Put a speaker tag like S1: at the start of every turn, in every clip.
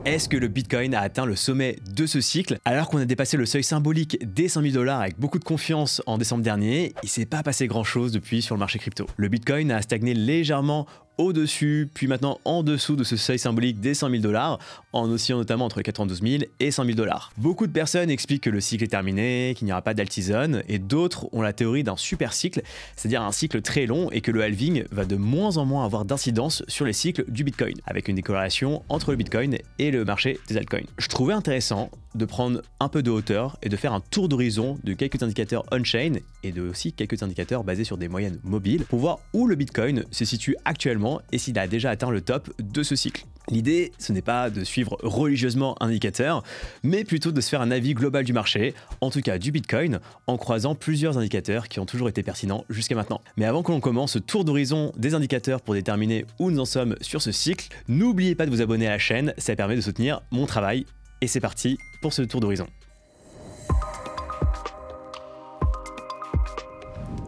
S1: Est-ce que le Bitcoin a atteint le sommet de ce cycle? Alors qu'on a dépassé le seuil symbolique des 100 000 $ avec beaucoup de confiance en décembre dernier, il s'est pas passé grand chose depuis sur le marché crypto. Le Bitcoin a stagné légèrement au-dessus, puis maintenant en dessous de ce seuil symbolique des 100 000 $, en oscillant notamment entre 92 000 et 100 000 $. Beaucoup de personnes expliquent que le cycle est terminé, qu'il n'y aura pas d'altizone, et d'autres ont la théorie d'un super cycle, c'est-à-dire un cycle très long et que le halving va de moins en moins avoir d'incidence sur les cycles du Bitcoin, avec une décorrélation entre le Bitcoin et le marché des altcoins. Je trouvais intéressant de prendre un peu de hauteur et de faire un tour d'horizon de quelques indicateurs on-chain et de aussi quelques indicateurs basés sur des moyennes mobiles pour voir où le Bitcoin se situe actuellement et s'il a déjà atteint le top de ce cycle. L'idée, ce n'est pas de suivre religieusement un indicateur, mais plutôt de se faire un avis global du marché, en tout cas du Bitcoin, en croisant plusieurs indicateurs qui ont toujours été pertinents jusqu'à maintenant. Mais avant que l'on commence ce tour d'horizon des indicateurs pour déterminer où nous en sommes sur ce cycle, n'oubliez pas de vous abonner à la chaîne, ça permet de soutenir mon travail. Et c'est parti pour ce tour d'horizon.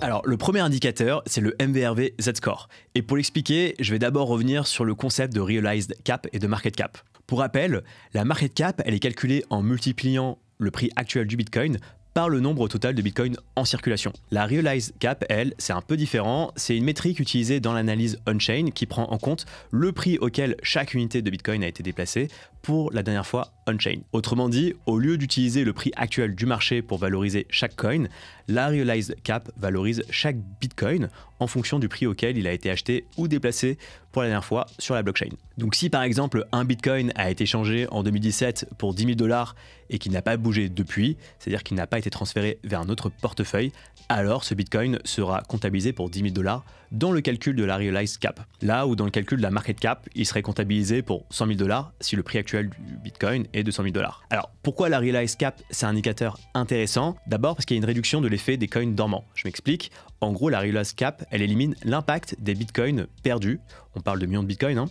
S1: Alors, le premier indicateur, c'est le MVRV Z-Score. Et pour l'expliquer, je vais d'abord revenir sur le concept de Realized Cap et de Market Cap. Pour rappel, la Market Cap, elle est calculée en multipliant le prix actuel du Bitcoin par le nombre total de Bitcoin en circulation. La Realized Cap, elle, c'est un peu différent. C'est une métrique utilisée dans l'analyse on-chain qui prend en compte le prix auquel chaque unité de Bitcoin a été déplacée pour la dernière fois on-chain. Autrement dit, au lieu d'utiliser le prix actuel du marché pour valoriser chaque coin, la Realized Cap valorise chaque Bitcoin en fonction du prix auquel il a été acheté ou déplacé pour la dernière fois sur la blockchain. Donc si par exemple un Bitcoin a été changé en 2017 pour 10 000 $ et qu'il n'a pas bougé depuis, c'est-à-dire qu'il n'a pas été transféré vers un autre portefeuille, alors ce Bitcoin sera comptabilisé pour 10 000 $ dans le calcul de la Realized Cap. Là où dans le calcul de la Market Cap, il serait comptabilisé pour 100 000 $ si le prix actuel du Bitcoin est de 100 000 $. Alors pourquoi la Realized Cap, c'est un indicateur intéressant? D'abord parce qu'il y a une réduction de l'effet des coins dormants. Je m'explique. En gros, la Realized Cap, elle élimine l'impact des bitcoins perdus, on parle de millions de bitcoins,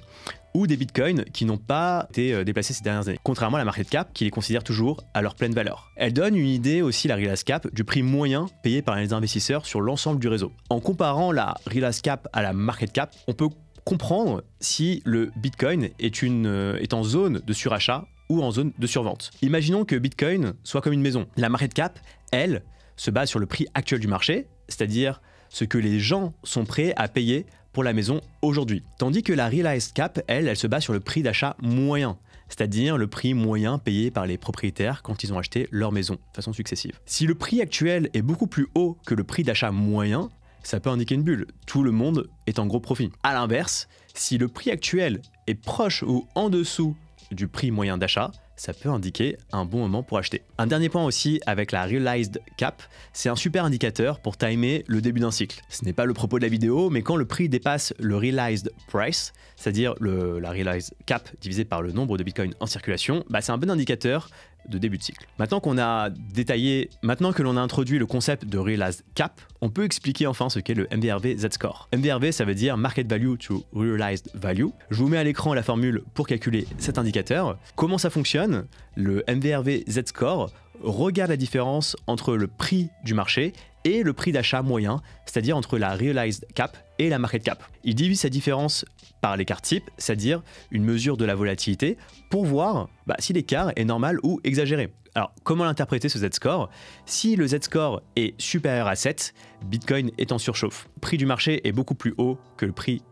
S1: ou des bitcoins qui n'ont pas été déplacés ces dernières années, contrairement à la Market Cap qui les considère toujours à leur pleine valeur. Elle donne une idée aussi, la Realized Cap, du prix moyen payé par les investisseurs sur l'ensemble du réseau. En comparant la Realized Cap à la Market Cap, on peut comprendre si le Bitcoin est en zone de surachat ou en zone de survente. Imaginons que Bitcoin soit comme une maison. La Market Cap, elle, se base sur le prix actuel du marché, c'est-à-dire ce que les gens sont prêts à payer pour la maison aujourd'hui. Tandis que la Realized Cap, elle se base sur le prix d'achat moyen, c'est-à-dire le prix moyen payé par les propriétaires quand ils ont acheté leur maison de façon successive. Si le prix actuel est beaucoup plus haut que le prix d'achat moyen, ça peut indiquer une bulle. Tout le monde est en gros profit. À l'inverse, si le prix actuel est proche ou en dessous du prix moyen d'achat, ça peut indiquer un bon moment pour acheter. Un dernier point aussi avec la Realized Cap, c'est un super indicateur pour timer le début d'un cycle. Ce n'est pas le propos de la vidéo, mais quand le prix dépasse le Realized Price, c'est-à-dire la Realized Cap divisé par le nombre de Bitcoin en circulation, c'est un bon indicateur de début de cycle. Maintenant que l'on a introduit le concept de Realized Cap, on peut expliquer enfin ce qu'est le MVRV Z-Score. MVRV, ça veut dire Market Value to Realized Value. Je vous mets à l'écran la formule pour calculer cet indicateur. Comment ça fonctionne? Le MVRV Z-Score regarde la différence entre le prix du marché et le prix d'achat moyen, c'est-à-dire entre la Realized Cap et la Market Cap. Il divise sa différence par l'écart type, c'est-à-dire une mesure de la volatilité, pour voir si l'écart est normal ou exagéré. Alors, comment l'interpréter ce Z-Score? Si le Z-Score est supérieur à 7, Bitcoin est en surchauffe. Le prix du marché est beaucoup plus haut que le prix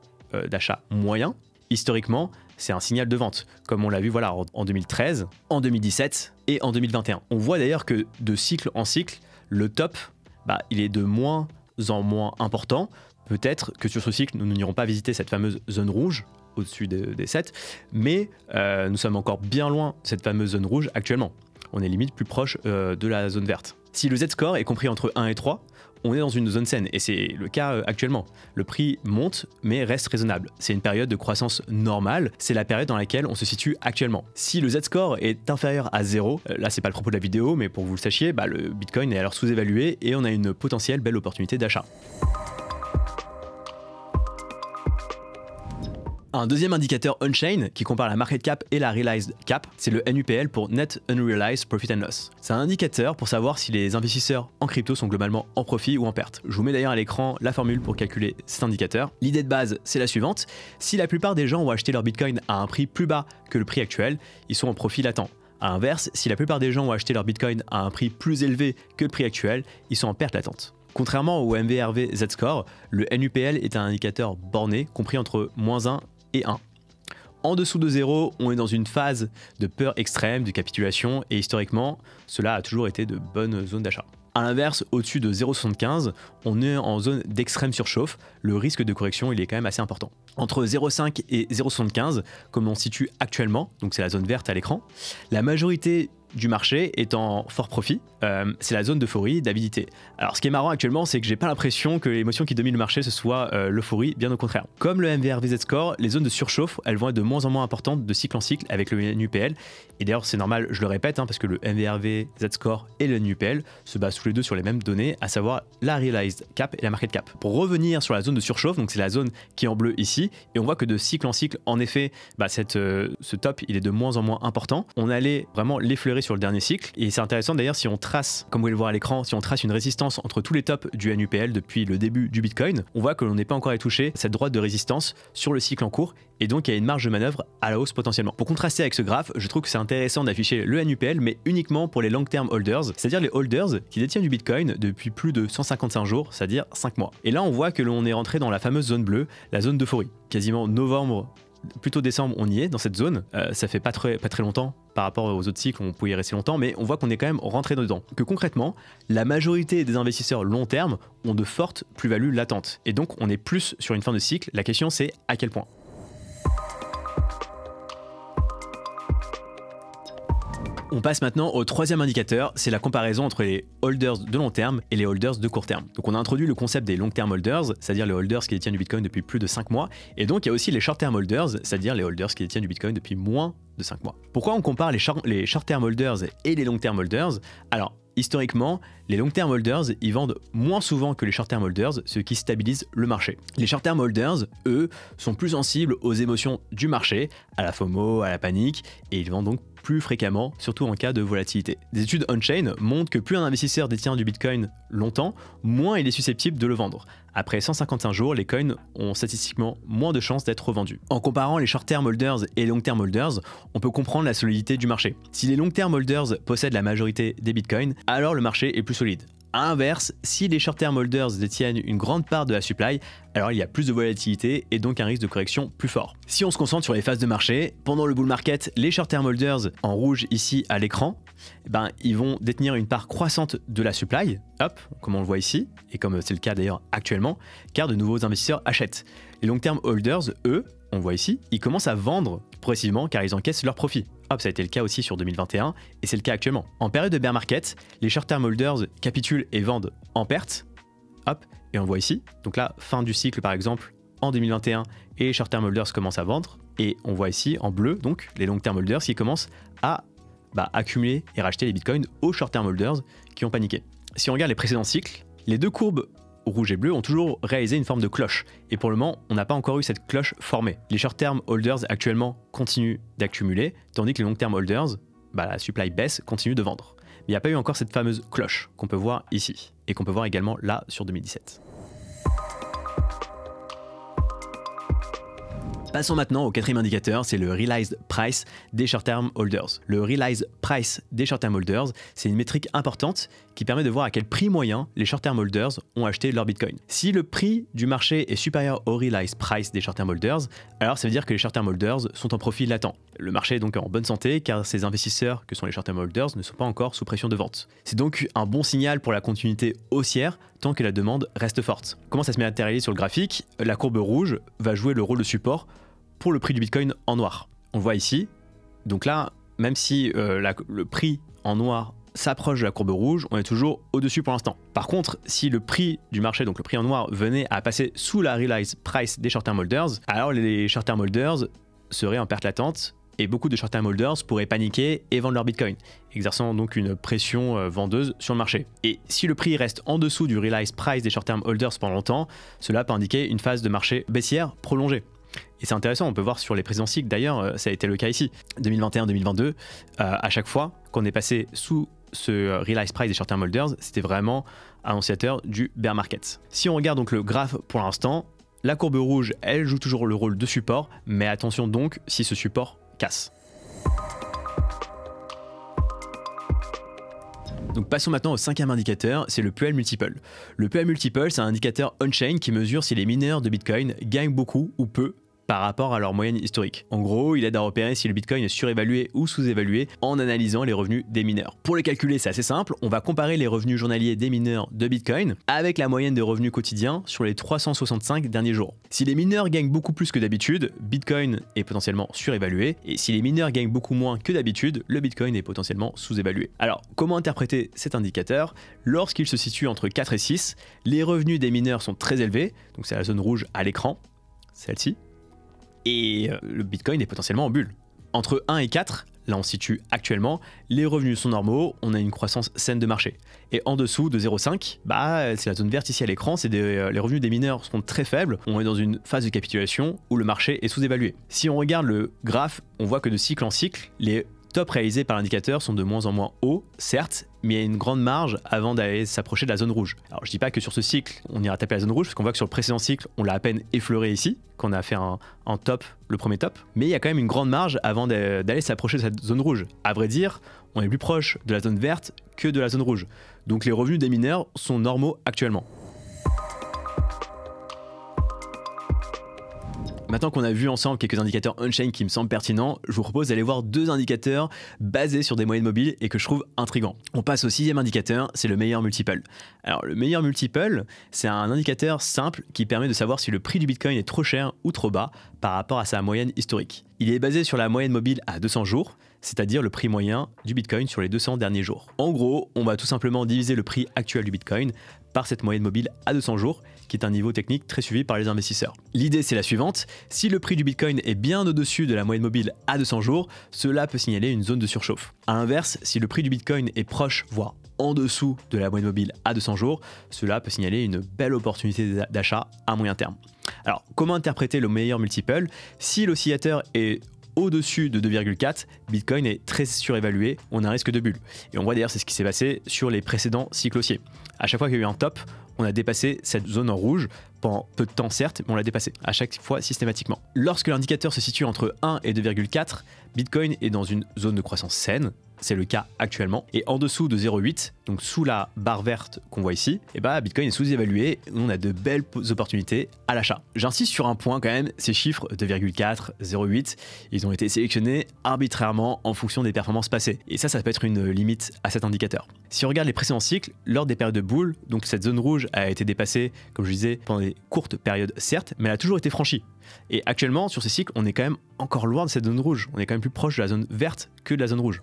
S1: d'achat moyen. Historiquement, c'est un signal de vente, comme on l'a vu en 2013, en 2017 et en 2021. On voit d'ailleurs que de cycle en cycle, le top, il est de moins en moins important. Peut-être que sur ce cycle, nous n'irons pas visiter cette fameuse zone rouge au-dessus des 7, mais nous sommes encore bien loin de cette fameuse zone rouge actuellement. On est limite plus proche de la zone verte. Si le Z-Score est compris entre 1 et 3, on est dans une zone saine, et c'est le cas actuellement. Le prix monte, mais reste raisonnable. C'est une période de croissance normale, c'est la période dans laquelle on se situe actuellement. Si le Z-Score est inférieur à 0, là c'est pas le propos de la vidéo, mais pour que vous le sachiez, le Bitcoin est alors sous-évalué et on a une potentielle belle opportunité d'achat. Un deuxième indicateur on-chain qui compare la market cap et la realized cap, c'est le NUPL pour Net Unrealized Profit and Loss. C'est un indicateur pour savoir si les investisseurs en crypto sont globalement en profit ou en perte. Je vous mets d'ailleurs à l'écran la formule pour calculer cet indicateur. L'idée de base, c'est la suivante. Si la plupart des gens ont acheté leur Bitcoin à un prix plus bas que le prix actuel, ils sont en profit latent. A l'inverse, si la plupart des gens ont acheté leur Bitcoin à un prix plus élevé que le prix actuel, ils sont en perte latente. Contrairement au MVRV Z-Score, le NUPL est un indicateur borné compris entre -1 et 1. En dessous de 0, on est dans une phase de peur extrême, de capitulation, et historiquement, cela a toujours été de bonnes zones d'achat. A l'inverse, au-dessus de 0,75, on est en zone d'extrême surchauffe, le risque de correction il est quand même assez important. Entre 0,5 et 0,75, comme on se situe actuellement, donc c'est la zone verte à l'écran, la majorité du marché est en fort profit, c'est la zone d'euphorie, d'avidité. Alors ce qui est marrant actuellement, c'est que j'ai pas l'impression que l'émotion qui domine le marché ce soit l'euphorie, bien au contraire. Comme le MVRV Z-Score, les zones de surchauffe, elles vont être de moins en moins importantes de cycle en cycle avec le NUPL. Et d'ailleurs c'est normal, je le répète, parce que le MVRV Z-Score et le NUPL se basent tous les deux sur les mêmes données, à savoir la Realized Cap et la Market Cap. Pour revenir sur la zone de surchauffe, donc c'est la zone qui est en bleu ici, et on voit que de cycle en cycle, en effet, ce top il est de moins en moins important. On allait vraiment l'effleurer sur le dernier cycle, et c'est intéressant d'ailleurs si on trace, comme vous pouvez le voir à l'écran, si on trace une résistance entre tous les tops du NUPL depuis le début du Bitcoin, on voit que l'on n'est pas encore allé toucher cette droite de résistance sur le cycle en cours, et donc il y a une marge de manœuvre à la hausse potentiellement. Pour contraster avec ce graphe, je trouve que c'est intéressant d'afficher le NUPL, mais uniquement pour les long-term holders, c'est-à-dire les holders qui détiennent du Bitcoin depuis plus de 155 jours, c'est-à-dire 5 mois. Et là on voit que l'on est rentré dans la fameuse zone bleue, la zone d'euphorie. Quasiment novembre, plutôt décembre, on y est dans cette zone. Ça fait pas très longtemps par rapport aux autres cycles, on pouvait y rester longtemps, mais on voit qu'on est quand même rentré dedans. Que concrètement, la majorité des investisseurs long terme ont de fortes plus-values latentes. Et donc on est plus sur une fin de cycle. La question c'est à quel point. On passe maintenant au troisième indicateur, c'est la comparaison entre les holders de long terme et les holders de court terme. Donc on a introduit le concept des long term holders, c'est-à-dire les holders qui détiennent du Bitcoin depuis plus de 5 mois, et donc il y a aussi les short term holders, c'est-à-dire les holders qui détiennent du Bitcoin depuis moins de 5 mois. Pourquoi on compare les short term holders et les long term holders? Alors, historiquement, les long-term holders, ils vendent moins souvent que les short-term holders, ce qui stabilise le marché. Les short-term holders, eux, sont plus sensibles aux émotions du marché, à la FOMO, à la panique, et ils vendent donc plus fréquemment, surtout en cas de volatilité. Des études on-chain montrent que plus un investisseur détient du Bitcoin longtemps, moins il est susceptible de le vendre. Après 155 jours, les coins ont statistiquement moins de chances d'être revendus. En comparant les short-term holders et les long-term holders, on peut comprendre la solidité du marché. Si les long-term holders possèdent la majorité des bitcoins, alors le marché est plus solide. A l'inverse, si les short-term holders détiennent une grande part de la supply, alors il y a plus de volatilité et donc un risque de correction plus fort. Si on se concentre sur les phases de marché, pendant le bull market, les short-term holders, en rouge ici à l'écran, ils vont détenir une part croissante de la supply, hop, comme on le voit ici, et comme c'est le cas d'ailleurs actuellement, car de nouveaux investisseurs achètent. Les long-term holders, eux, on le voit ici, ils commencent à vendre progressivement car ils encaissent leurs profits. Hop, ça a été le cas aussi sur 2021 et c'est le cas actuellement. En période de bear market, les short-term holders capitulent et vendent en perte. Hop, et on voit ici. Donc là, fin du cycle par exemple en 2021 et les short-term holders commencent à vendre. Et on voit ici en bleu donc les long-term holders qui commencent à accumuler et racheter les bitcoins aux short-term holders qui ont paniqué. Si on regarde les précédents cycles, les deux courbes rouge et bleu ont toujours réalisé une forme de cloche. Et pour le moment, on n'a pas encore eu cette cloche formée. Les short-term holders actuellement continuent d'accumuler, tandis que les long-term holders, la supply baisse, continue de vendre. Mais il n'y a pas eu encore cette fameuse cloche qu'on peut voir ici, et qu'on peut voir également là sur 2017. Passons maintenant au quatrième indicateur, c'est le Realized Price des Short-Term Holders. Le Realized Price des Short-Term Holders, c'est une métrique importante qui permet de voir à quel prix moyen les Short-Term Holders ont acheté leur Bitcoin. Si le prix du marché est supérieur au Realized Price des Short-Term Holders, alors ça veut dire que les Short-Term Holders sont en profit latent. Le marché est donc en bonne santé car ces investisseurs que sont les Short-Term Holders ne sont pas encore sous pression de vente. C'est donc un bon signal pour la continuité haussière tant que la demande reste forte. Comment ça se matérialise sur le graphique? La courbe rouge va jouer le rôle de support pour le prix du Bitcoin en noir. On le voit ici. Donc là, même si le prix en noir s'approche de la courbe rouge, on est toujours au-dessus pour l'instant. Par contre, si le prix du marché, donc le prix en noir, venait à passer sous la Realized Price des Short-Term Holders, alors les Short-Term Holders seraient en perte latente et beaucoup de short-term holders pourraient paniquer et vendre leur Bitcoin, exerçant donc une pression vendeuse sur le marché. Et si le prix reste en dessous du realized price des short-term holders pendant longtemps, cela peut indiquer une phase de marché baissière prolongée. Et c'est intéressant, on peut voir sur les précédents cycles, d'ailleurs, ça a été le cas ici. 2021-2022, à chaque fois qu'on est passé sous ce Realized Price des short-term holders, c'était vraiment annonciateur du bear market. Si on regarde donc le graphe pour l'instant, la courbe rouge, elle joue toujours le rôle de support, mais attention donc si ce support casse. Donc passons maintenant au cinquième indicateur, c'est le PEL Multiple. Le PEL Multiple, c'est un indicateur on-chain qui mesure si les mineurs de Bitcoin gagnent beaucoup ou peu par rapport à leur moyenne historique. En gros, il aide à repérer si le Bitcoin est surévalué ou sous-évalué en analysant les revenus des mineurs. Pour les calculer, c'est assez simple, on va comparer les revenus journaliers des mineurs de Bitcoin avec la moyenne de revenus quotidiens sur les 365 derniers jours. Si les mineurs gagnent beaucoup plus que d'habitude, Bitcoin est potentiellement surévalué, et si les mineurs gagnent beaucoup moins que d'habitude, le Bitcoin est potentiellement sous-évalué. Alors, comment interpréter cet indicateur? Lorsqu'il se situe entre 4 et 6, les revenus des mineurs sont très élevés, donc c'est la zone rouge à l'écran, celle-ci, et le Bitcoin est potentiellement en bulle. Entre 1 et 4, là on se situe actuellement, les revenus sont normaux, on a une croissance saine de marché. Et en dessous de 0,5, c'est la zone verte ici à l'écran, les revenus des mineurs sont très faibles, on est dans une phase de capitulation où le marché est sous-évalué. Si on regarde le graphe, on voit que de cycle en cycle, les tops réalisés par l'indicateur sont de moins en moins hauts, certes, mais il y a une grande marge avant d'aller s'approcher de la zone rouge. Alors je dis pas que sur ce cycle, on ira taper la zone rouge, parce qu'on voit que sur le précédent cycle, on l'a à peine effleuré ici, qu'on a fait un top, le premier top, mais il y a quand même une grande marge avant d'aller s'approcher de cette zone rouge. À vrai dire, on est plus proche de la zone verte que de la zone rouge. Donc les revenus des mineurs sont normaux actuellement. Maintenant qu'on a vu ensemble quelques indicateurs on-chain qui me semblent pertinents, je vous propose d'aller voir deux indicateurs basés sur des moyennes mobiles et que je trouve intrigants. On passe au sixième indicateur, c'est le Meilleur Multiple. Alors le Meilleur Multiple, c'est un indicateur simple qui permet de savoir si le prix du Bitcoin est trop cher ou trop bas par rapport à sa moyenne historique. Il est basé sur la moyenne mobile à 200 jours, c'est-à-dire le prix moyen du Bitcoin sur les 200 derniers jours. En gros, on va tout simplement diviser le prix actuel du Bitcoin par cette moyenne mobile à 200 jours, qui est un niveau technique très suivi par les investisseurs. L'idée c'est la suivante, si le prix du Bitcoin est bien au-dessus de la moyenne mobile à 200 jours, cela peut signaler une zone de surchauffe. A l'inverse, si le prix du Bitcoin est proche, voire en dessous de la moyenne mobile à 200 jours, cela peut signaler une belle opportunité d'achat à moyen terme. Alors, comment interpréter le Meilleur Multiple? Si l'oscillateur est au-dessus de 2,4, Bitcoin est très surévalué, on a un risque de bulle. Et on voit d'ailleurs c'est ce qui s'est passé sur les précédents cycles haussiers. À chaque fois qu'il y a eu un top, on a dépassé cette zone en rouge, pendant peu de temps certes, mais on l'a dépassé, à chaque fois systématiquement. Lorsque l'indicateur se situe entre 1 et 2,4, Bitcoin est dans une zone de croissance saine, c'est le cas actuellement, et en dessous de 0,8, donc sous la barre verte qu'on voit ici, Bitcoin est sous-évalué, on a de belles opportunités à l'achat. J'insiste sur un point quand même, ces chiffres 2,4, 0,8, ils ont été sélectionnés arbitrairement en fonction des performances passées, et ça peut être une limite à cet indicateur. Si on regarde les précédents cycles, lors des périodes de bull, donc cette zone rouge a été dépassée, comme je disais, pendant des courtes périodes certes, mais elle a toujours été franchie. Et actuellement, sur ces cycles, on est quand même encore loin de cette zone rouge, on est quand même plus proche de la zone verte que de la zone rouge.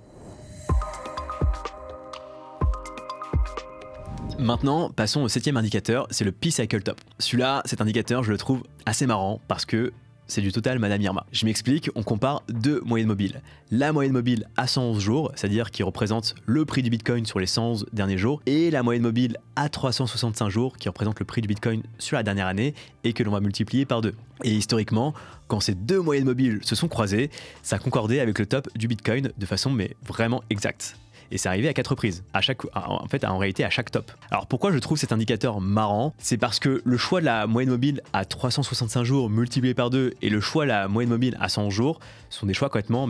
S1: Maintenant, passons au septième indicateur, c'est le P-Cycle Top. Celui-là, cet indicateur, je le trouve assez marrant parce que c'est du total Madame Irma. Je m'explique, on compare deux moyennes mobiles. La moyenne mobile à 111 jours, c'est-à-dire qui représente le prix du Bitcoin sur les 111 derniers jours, et la moyenne mobile à 365 jours, qui représente le prix du Bitcoin sur la dernière année, et que l'on va multiplier par 2. Et historiquement, quand ces deux moyennes mobiles se sont croisées, ça concordait avec le top du Bitcoin de façon mais vraiment exacte. Et c'est arrivé à 4 reprises, en réalité à chaque top. Alors pourquoi je trouve cet indicateur marrant? C'est parce que le choix de la moyenne mobile à 365 jours multiplié par 2 et le choix de la moyenne mobile à 100 jours sont des choix complètement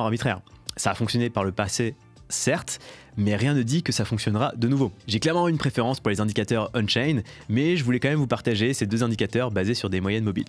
S1: arbitraires. Ça a fonctionné par le passé, certes, mais rien ne dit que ça fonctionnera de nouveau. J'ai clairement une préférence pour les indicateurs on-chain, mais je voulais quand même vous partager ces deux indicateurs basés sur des moyennes mobiles.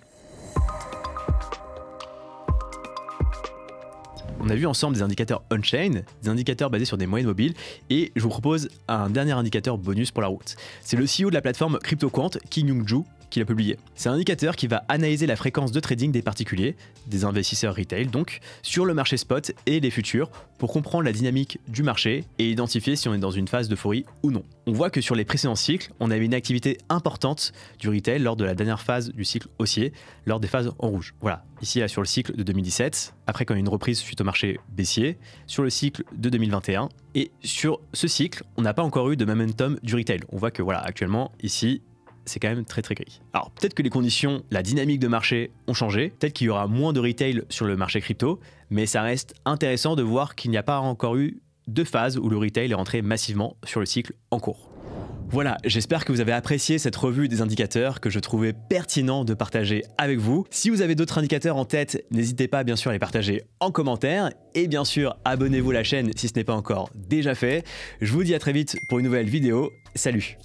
S1: On a vu ensemble des indicateurs on-chain, des indicateurs basés sur des moyennes mobiles, et je vous propose un dernier indicateur bonus pour la route. C'est le CEO de la plateforme CryptoQuant, King-Young Ju, qui l'a publié. C'est un indicateur qui va analyser la fréquence de trading des particuliers, des investisseurs retail donc, sur le marché spot et les futurs pour comprendre la dynamique du marché et identifier si on est dans une phase d'euphorie ou non. On voit que sur les précédents cycles, on avait une activité importante du retail lors de la dernière phase du cycle haussier, lors des phases en rouge. Voilà, ici là, sur le cycle de 2017, après quand il y a une reprise suite au marché baissier, sur le cycle de 2021, et sur ce cycle, on n'a pas encore eu de momentum du retail. On voit que voilà, actuellement, ici, c'est quand même très gris. Alors peut-être que les conditions, la dynamique de marché ont changé, peut-être qu'il y aura moins de retail sur le marché crypto, mais ça reste intéressant de voir qu'il n'y a pas encore eu de phase où le retail est rentré massivement sur le cycle en cours. Voilà, j'espère que vous avez apprécié cette revue des indicateurs que je trouvais pertinent de partager avec vous. Si vous avez d'autres indicateurs en tête, n'hésitez pas bien sûr à les partager en commentaire et bien sûr abonnez-vous à la chaîne si ce n'est pas encore déjà fait. Je vous dis à très vite pour une nouvelle vidéo. Salut!